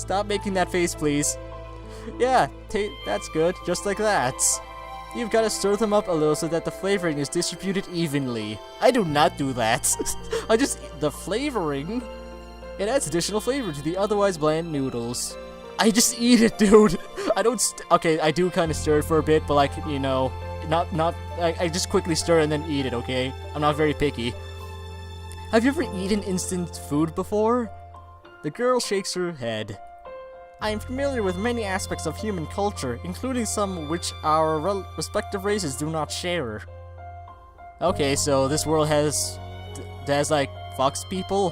Stop making that face, please. Yeah, that's good. Just like that. You've got to stir them up a little so that the flavoring is distributed evenly. I do not do that. The flavoring? It adds additional flavor to the otherwise bland noodles. I just eat it, dude. I don't okay, I do kind of stir it for a bit, but like, you know, I just quickly stir and then eat it, okay? I'm not very picky. Have you ever eaten instant food before? The girl shakes her head. I am familiar with many aspects of human culture, including some which our respective races do not share. Okay, so this world has like, fox people?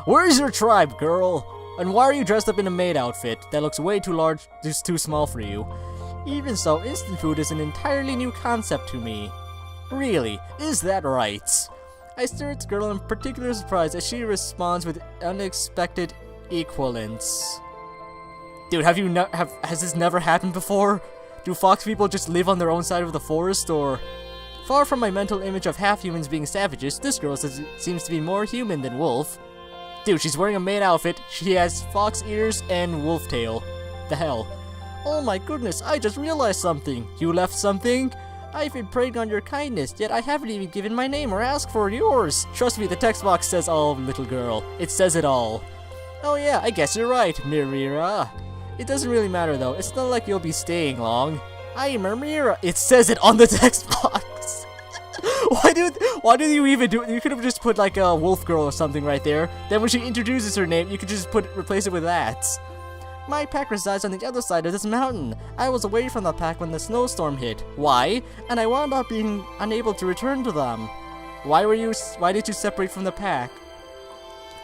Where is your tribe, girl? And why are you dressed up in a maid outfit that looks way too large, just too small for you? Even so, instant food is an entirely new concept to me. Really, is that right? I stare at the girl in particular surprise as she responds with unexpected equivalence. Dude, has this never happened before? Do fox people just live on their own side of the forest, or? Far from my mental image of half-humans being savages, this girl seems to be more human than wolf. Dude, she's wearing a maid outfit, she has fox ears and wolf tail. The hell? Oh my goodness, I just realized something. You left something? I've been preying on your kindness, yet I haven't even given my name or asked for yours. Trust me, the text box says all, little girl. It says it all. Oh yeah, I guess you're right, Mirira. It doesn't really matter though, it's not like you'll be staying long. I am Mirira. It says it on the text box. Why did you even do it? You could have just put like a wolf girl or something right there. Then when she introduces her name, you could just replace it with that. My pack resides on the other side of this mountain. I was away from the pack when the snowstorm hit. Why? And I wound up being unable to return to them. Why did you separate from the pack?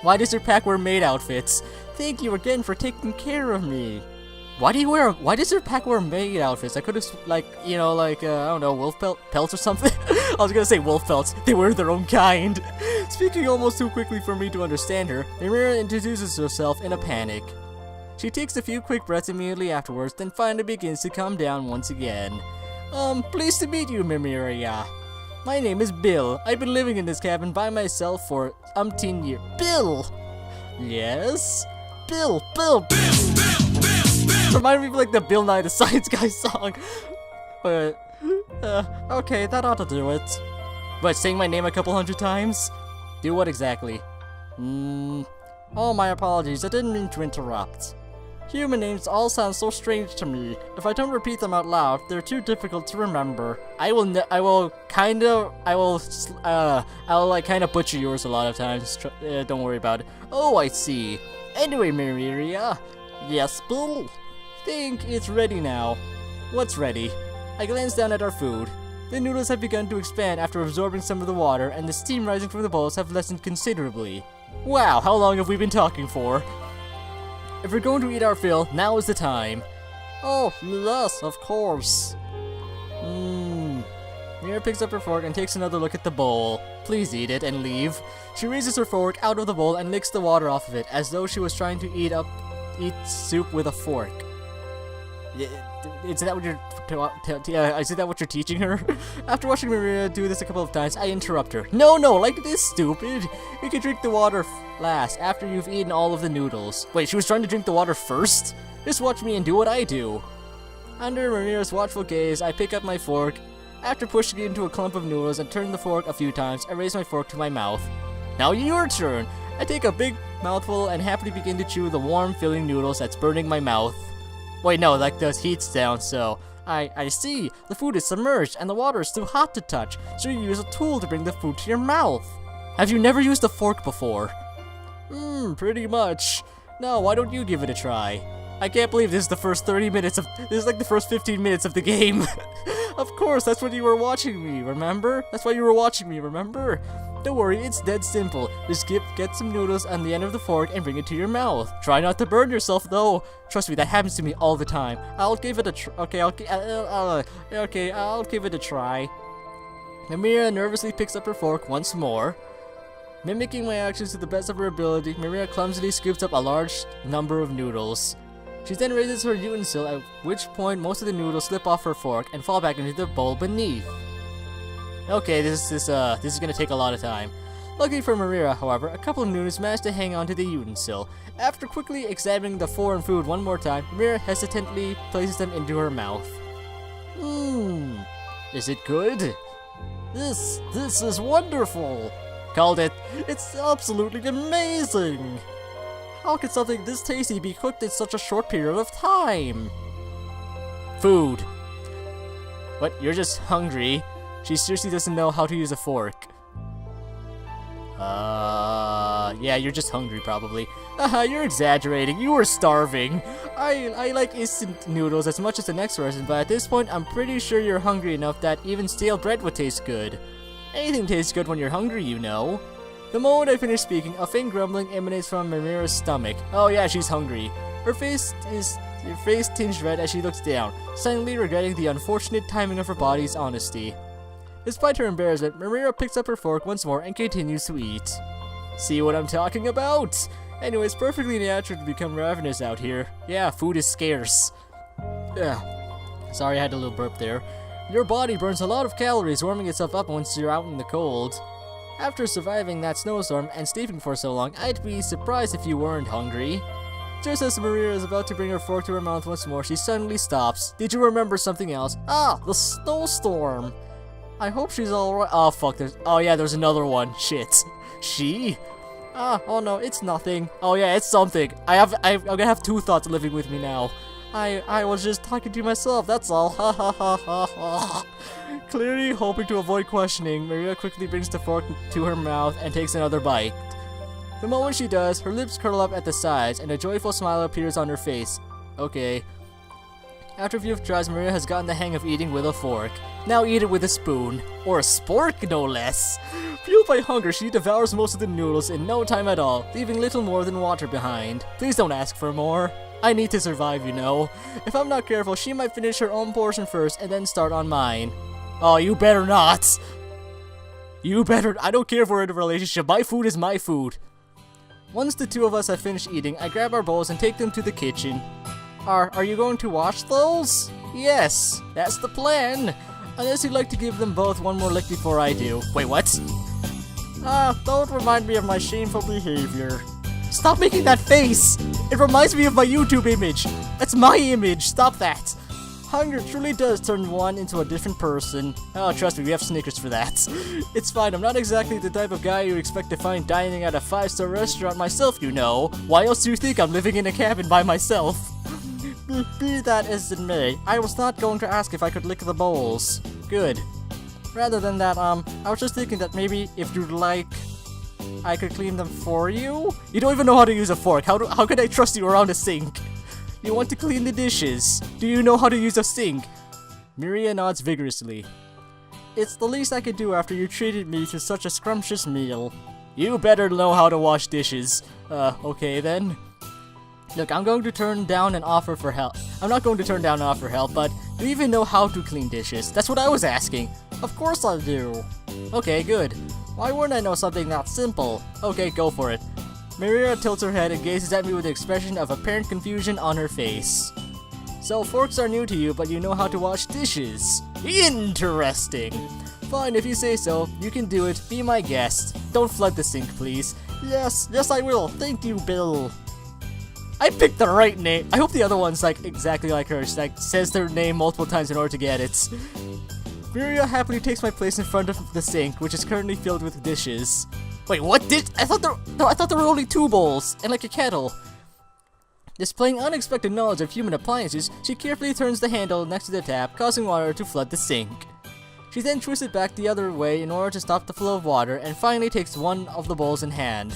Why does your pack wear maid outfits? Thank you again for taking care of me. Why does your pack wear maid outfits? I could have, like, you know, like, I don't know, wolf pelts or something? I was gonna say wolf pelts. They were their own kind. Speaking almost too quickly for me to understand her, Mirira introduces herself in a panic. She takes a few quick breaths immediately afterwards, then finally begins to calm down once again. Pleased to meet you, Mirira. My name is Bill. I've been living in this cabin by myself for umpteen years. Bill! Yes? Bill! Remind me of like the Bill Nye the Science Guy song. But, okay, that ought to do it. But saying my name a couple hundred times? Do what exactly? Oh, my apologies, I didn't mean to interrupt. Human names all sound so strange to me. If I don't repeat them out loud, they're too difficult to remember. I'll like kind of butcher yours a lot of times. Don't worry about it. Oh, I see. Anyway, Mirira. Yes, Bill? Think it's ready now. What's ready? I glance down at our food. The noodles have begun to expand after absorbing some of the water, and the steam rising from the bowls have lessened considerably. Wow, how long have we been talking for? If we're going to eat our fill, now is the time. Oh, yes, of course. Mira picks up her fork and takes another look at the bowl. Please eat it and leave. She raises her fork out of the bowl and licks the water off of it, as though she was trying to eat soup with a fork. Is that what you're teaching her? After watching Maria do this a couple of times, I interrupt her. No, like this, stupid. You can drink the water last, after you've eaten all of the noodles. Wait, she was trying to drink the water first? Just watch me and do what I do. Under Marira's watchful gaze, I pick up my fork. After pushing it into a clump of noodles and turning the fork a few times, I raise my fork to my mouth. Now your turn. I take a big mouthful and happily begin to chew the warm, filling noodles that's burning my mouth. Wait, no, like the heat's down, so... I see. The food is submerged and the water is too hot to touch, so you use a tool to bring the food to your mouth. Have you never used a fork before? Pretty much. Now, why don't you give it a try? I can't believe this is the first 30 minutes of... This is like the first 15 minutes of the game. Of course, that's when you were watching me, remember? That's why you were watching me, remember? Don't worry, it's dead simple. Just get some noodles on the end of the fork and bring it to your mouth. Try not to burn yourself, though. Trust me, that happens to me all the time. I'll give it a I'll give it a try. Mira nervously picks up her fork once more. Mimicking my actions to the best of her ability, Mira clumsily scoops up a large number of noodles. She then raises her utensil, at which point most of the noodles slip off her fork and fall back into the bowl beneath. Okay, this is gonna take a lot of time. Luckily for Maria, however, a couple of noodles managed to hang on to the utensil. After quickly examining the foreign food one more time, Maria hesitantly places them into her mouth. Is it good? This is wonderful! Called it. It's absolutely amazing! How could something this tasty be cooked in such a short period of time? Food. What, you're just hungry? She seriously doesn't know how to use a fork. Yeah, you're just hungry probably. You're exaggerating. You were starving. I like instant noodles as much as the next person, but at this point, I'm pretty sure you're hungry enough that even stale bread would taste good. Anything tastes good when you're hungry, you know. The moment I finish speaking, a faint grumbling emanates from Mimira's stomach. Oh yeah, she's hungry. Her face tinged red as she looks down, silently regretting the unfortunate timing of her body's honesty. Despite her embarrassment, Mimira picks up her fork once more and continues to eat. See what I'm talking about? Anyway, it's perfectly natural to become ravenous out here. Yeah, food is scarce. Sorry, I had a little burp there. Your body burns a lot of calories warming itself up once you're out in the cold. After surviving that snowstorm and sleeping for so long, I'd be surprised if you weren't hungry. Just as Maria is about to bring her fork to her mouth once more, she suddenly stops. Did you remember something else? The snowstorm. I hope she's alright. Oh fuck, there's another one. Shit. She? Oh no, it's nothing. Oh yeah, it's something. I'm gonna have two thoughts living with me now. I was just talking to myself, that's all. Ha ha ha ha ha. Clearly hoping to avoid questioning, Maria quickly brings the fork to her mouth and takes another bite. The moment she does, her lips curl up at the sides and a joyful smile appears on her face. Okay. After a few tries, Maria has gotten the hang of eating with a fork. Now eat it with a spoon. Or a spork, no less. Fueled by hunger, she devours most of the noodles in no time at all, leaving little more than water behind. Please don't ask for more. I need to survive, you know. If I'm not careful, she might finish her own portion first and then start on mine. Oh, you better not. You better. I don't care if we're in a relationship. My food is my food. Once the two of us have finished eating, I grab our bowls and take them to the kitchen. Are you going to wash those? Yes, that's the plan. Unless you'd like to give them both one more lick before I do. Wait, what? Don't remind me of my shameful behavior. Stop making that face! It reminds me of my YouTube image. That's my image. Stop that. Hunger truly does turn one into a different person. Oh, trust me, we have Snickers for that. It's fine, I'm not exactly the type of guy you expect to find dining at a 5-star restaurant myself, you know. Why else do you think I'm living in a cabin by myself? Be that as it may, I was not going to ask if I could lick the bowls. Good. Rather than that, I was just thinking that maybe if you'd like, I could clean them for you? You don't even know how to use a fork. How could I trust you around a sink? You want to clean the dishes. Do you know how to use a sink? Miria nods vigorously. It's the least I could do after you treated me to such a scrumptious meal. You better know how to wash dishes. Okay then. Look, I'm going to turn down an offer for help. I'm not going to turn down an offer for help, but do you even know how to clean dishes? That's what I was asking. Of course I do. Okay, good. Why wouldn't I know something that simple? Okay, go for it. Maria tilts her head and gazes at me with an expression of apparent confusion on her face. So, forks are new to you, but you know how to wash dishes. Interesting. Fine, if you say so. You can do it. Be my guest. Don't flood the sink, please. Yes, I will. Thank you, Bill. I picked the right name. I hope the other one's like exactly like her. She like says their name multiple times in order to get it. Miria happily takes my place in front of the sink, which is currently filled with dishes. Wait, what did? I thought there were only 2 bowls and like a kettle. Displaying unexpected knowledge of human appliances, she carefully turns the handle next to the tap, causing water to flood the sink. She then twists it back the other way in order to stop the flow of water, and finally takes one of the bowls in hand.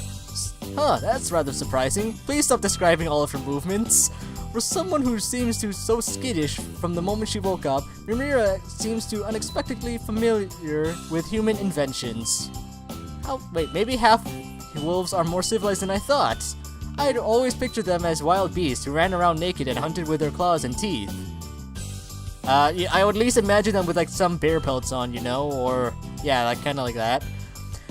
Huh, that's rather surprising. Please stop describing all of her movements. For someone who seems to so skittish from the moment she woke up, Mimira seems to unexpectedly familiar with human inventions. Wait, maybe half wolves are more civilized than I thought. I'd always pictured them as wild beasts who ran around naked and hunted with their claws and teeth. Yeah, I would at least imagine them with like some bear pelts on, you know, or yeah, like kinda like that.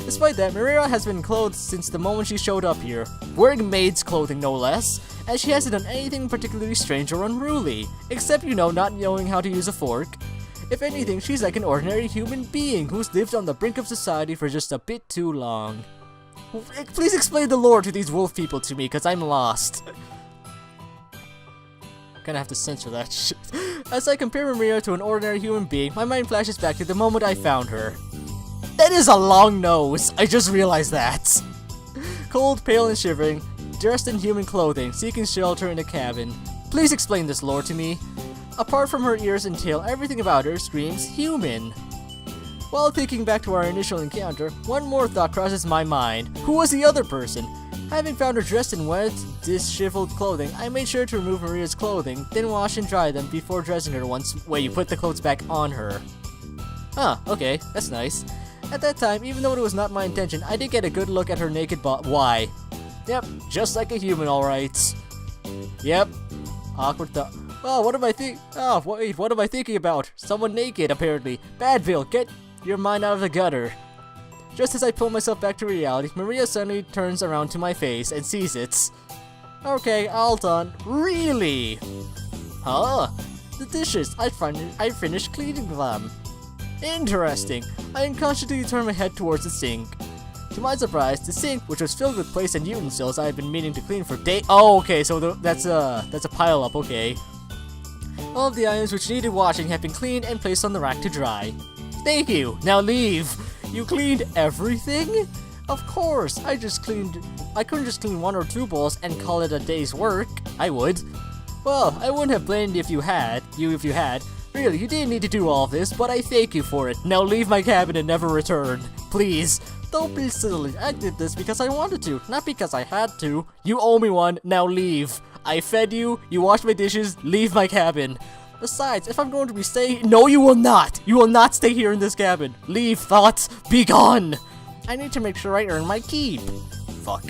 Despite that, Mimira has been clothed since the moment she showed up here, wearing maid's clothing no less, and she hasn't done anything particularly strange or unruly, except, you know, not knowing how to use a fork. If anything, she's like an ordinary human being who's lived on the brink of society for just a bit too long. Please explain the lore to these wolf people to me, because I'm lost. Gonna have to censor that shit. As I compare Maria to an ordinary human being, my mind flashes back to the moment I found her. That is a long nose! I just realized that. Cold, pale, and shivering, dressed in human clothing, seeking shelter in a cabin. Please explain this lore to me. Apart from her ears and tail, everything about her screams human. While thinking back to our initial encounter, one more thought crosses my mind. Who was the other person? Having found her dressed in wet, disheveled clothing, I made sure to remove Maria's clothing, then wash and dry them before dressing her once you put the clothes back on her. Huh, okay, that's nice. At that time, even though it was not my intention, I did get a good look at her naked Why? Yep, just like a human, alright. Yep. Awkward thought. Oh, what am I wait, what am I thinking about? Someone naked, apparently. Badville, get your mind out of the gutter. Just as I pull myself back to reality, Maria suddenly turns around to my face and sees it. Okay, all done. Really? Huh? The dishes. I finished cleaning them. Interesting. I unconsciously turned my head towards the sink. To my surprise, the sink, which was filled with plates and utensils I had been meaning to clean for days. Oh, okay, so that's a pile up. Okay. All of the items which needed washing have been cleaned and placed on the rack to dry. Thank you. Now leave. You cleaned everything? Of course. I couldn't just clean 1 or 2 bowls and call it a day's work. I would. Well, I wouldn't have blamed you if you had. Really, you didn't need to do all this, but I thank you for it. Now leave my cabin and never return. Please. Don't be silly. I did this because I wanted to, not because I had to. You owe me one. Now leave. I fed you. You washed my dishes. Leave my cabin. Besides, if I'm going to be staying— No, you will not! You will not stay here in this cabin! Leave, thoughts! Be gone! I need to make sure I earn my keep. Fuck.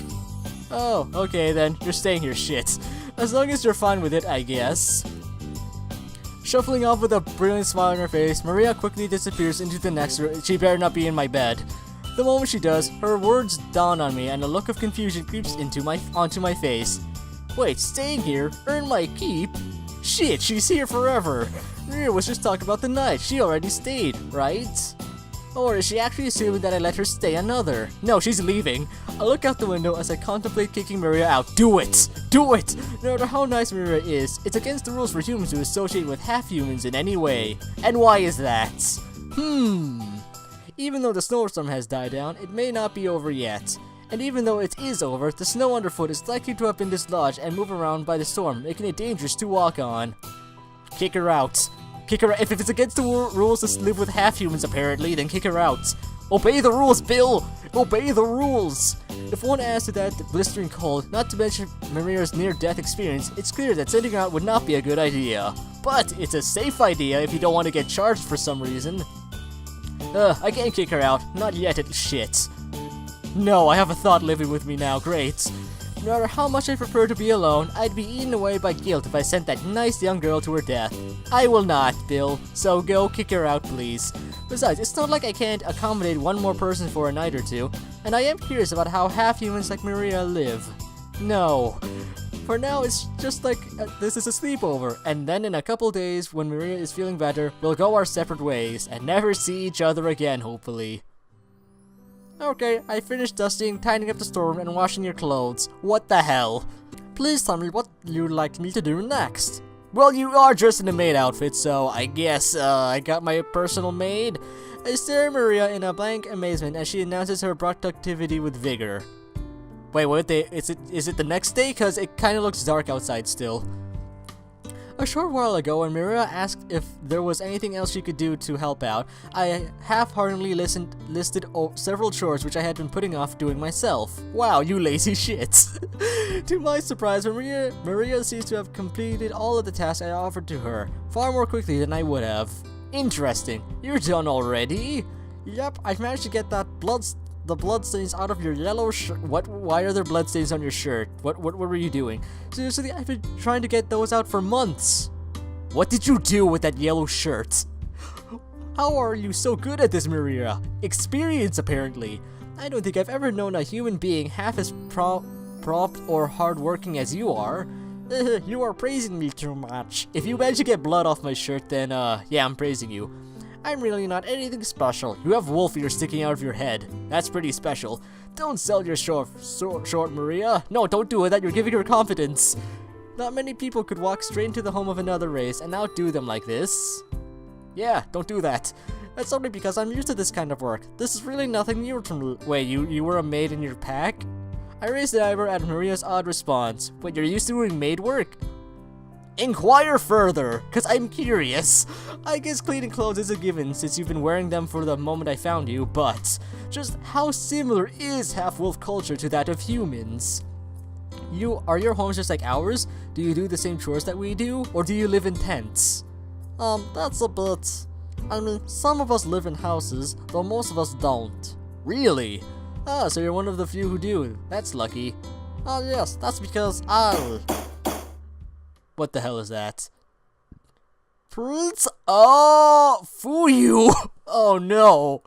Oh, okay then. You're staying here, shit. As long as you're fine with it, I guess. Shuffling off with a brilliant smile on her face, Maria quickly disappears into the next room. She better not be in my bed. The moment she does, her words dawn on me and a look of confusion creeps onto my face. Wait, staying here? Earn my keep? Shit, she's here forever. Maria was just talking about the night. She already stayed, right? Or is she actually assuming that I let her stay another? No, she's leaving. I look out the window as I contemplate kicking Maria out. Do it! Do it! No matter how nice Maria is, it's against the rules for humans to associate with half-humans in any way. And why is that? Even though the snowstorm has died down, it may not be over yet. And even though it is over, the snow underfoot is likely to have been dislodged and moved around by the storm, making it dangerous to walk on. Kick her out. Kick her out. If it's against the rules to live with half-humans, apparently, then kick her out. Obey the rules, Bill! Obey the rules! If one adds to that the blistering cold, not to mention Maria's near-death experience, it's clear that sending her out would not be a good idea. But it's a safe idea if you don't want to get charged for some reason. I can't kick her out. Not yet, shit. No, I have a thought living with me now. Great. No matter how much I prefer to be alone, I'd be eaten away by guilt if I sent that nice young girl to her death. I will not, Bill. So go kick her out, please. Besides, it's not like I can't accommodate one more person for a night or two, and I am curious about how half-humans like Maria live. No. For now, it's just like this is a sleepover, and then in a couple days, when Maria is feeling better, we'll go our separate ways, and never see each other again, hopefully. Okay, I finished dusting, tidying up the storeroom, and washing your clothes. What the hell? Please tell me what you'd like me to do next. Well, you are dressed in a maid outfit, so I guess, I got my personal maid. I stare at Maria in a blank amazement as she announces her productivity with vigor. Wait, what day? Is it the next day? Cause it kinda looks dark outside still. A short while ago, when Maria asked if there was anything else she could do to help out, I half-heartedly listed several chores which I had been putting off doing myself. Wow, you lazy shit. To my surprise, Maria seems to have completed all of the tasks I offered to her, far more quickly than I would have. Interesting. You're done already? Yep, I've managed to get the bloodstains out of your yellow shirt. What? Why are there bloodstains on your shirt? What were you doing? Seriously, I've been trying to get those out for months. What did you do with that yellow shirt? How are you so good at this, Maria? Experience, apparently. I don't think I've ever known a human being half as prompt or hardworking as you are. You are praising me too much. If you manage to get blood off my shirt, then, yeah, I'm praising you. I'm really not anything special. You have wolf ears sticking out of your head. That's pretty special. Don't sell your short, Maria. No, don't do that. You're giving her confidence. Not many people could walk straight into the home of another race and outdo them like this. Yeah, don't do that. That's only because I'm used to this kind of work. This is really nothing new from— Wait, you were a maid in your pack? I raised the eyebrow at Maria's odd response. Wait, you're used to doing maid work? Inquire further, cause I'm curious. I guess cleaning clothes is a given since you've been wearing them for the moment I found you, but just how similar is half-wolf culture to that of humans? Are your homes just like ours? Do you do the same chores that we do, or do you live in tents? That's a bit— I mean, some of us live in houses, though most of us don't. Really? Ah, so you're one of the few who do. That's lucky. Ah, yes, that's because What the hell is that? Prince? Oh, Fuyu! Oh no!